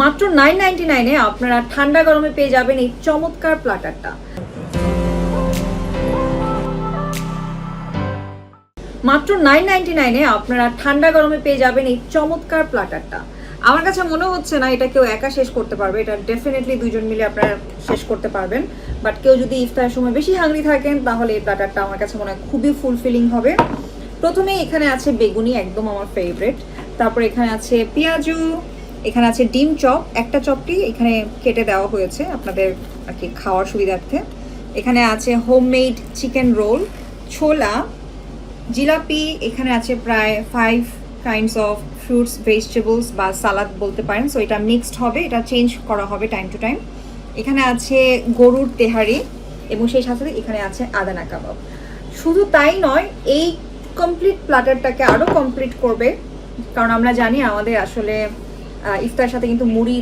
মাত্র 999-এ আপনারা ঠান্ডা গরমে পেয়ে যাবেন এই চমৎকার প্ল্যাটারটা। মাত্র 999-এ আপনারা ঠান্ডা গরমে পেয়ে যাবেন এই চমৎকার প্ল্যাটারটা। আমার কাছে মনে হচ্ছে না এটা কেউ একা শেষ করতে পারবে, এটা ডেফিনেটলি দুইজন মিলে আপনারা শেষ করতে পারবেন। বাট কেউ যদি ইফতারের সময় বেশি হাংরি থাকেন তাহলে এই প্ল্যাটারটা আমার কাছে মনে হয় খুবই ফুলফিলিং হবে। প্রথমে এখানে আছে বেগুনি, একদম আমার ফেভারিট। তারপর এখানে আছে পেঁয়াজু, এখানে আছে ডিম চপ, একটা চপটি এখানে কেটে দেওয়া হয়েছে আপনাদের আর কি খাওয়ার সুবিধার্থে। এখানে আছে হোমমেড চিকেন রোল, ছোলা, জিলাপি, এখানে আছে প্রায় 5 কাইন্ডস অফ ফ্রুটস, ভেজিটেবলস বা সালাদ বলতে পারেন। সো এটা মিক্সড হবে, এটা চেঞ্জ করা হবে টাইম টু টাইম। এখানে আছে গরুর তেহারি এবং সেই সাথে এখানে আছে আদানা কাবাব। শুধু তাই নয়, এই কমপ্লিট প্ল্যাটারটাকে আরও কমপ্লিট করবে, কারণ আমরা জানি আমাদের আসলে ইফতার সাথে কিন্তু মুড়ি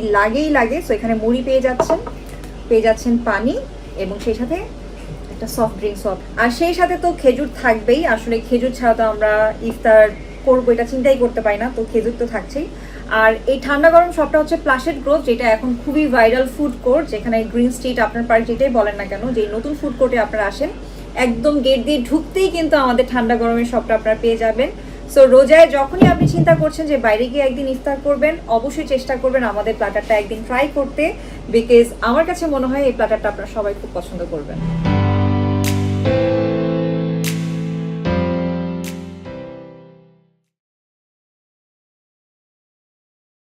লাগে। সো এখানে মুড়ি পেয়ে যাচ্ছেন পানি এবং সেই সাথে একটা সফট ড্রিঙ্কস আর সেই সাথে তো খেজুর থাকবেই। আসলে খেজুর ছাড়া তো আমরা ইফতার করবো এটা চিন্তাই করতে পারি না, তো খেজুর তো থাকছেই। আর এই ঠান্ডা গরম শপটা হচ্ছে প্লাসেড গ্রোভ, যেটা এখন খুবই ভাইরাল ফুড কোর্ট, যেখানে গ্রিন স্ট্রিট আপনার পার্ক যেটাই বলেন না কেন, যে নতুন ফুড কোর্টে আপনারা আসেন একদম গেট দিয়ে ঢুকতেই কিন্তু আমাদের ঠান্ডা গরমের শপটা আপনারা পেয়ে যাবেন। সো রোজায় যখনই আপনি চিন্তা করছেন যে বাইরে গিয়ে একদিন ইফতার করবেন, অবশ্যই চেষ্টা করবেন আমাদের প্ল্যাটারটা একদিন ট্রাই করতে, বিকজ আমার কাছে মনে হয় এই প্ল্যাটারটা আপনারা সবাই খুব পছন্দ করবেন।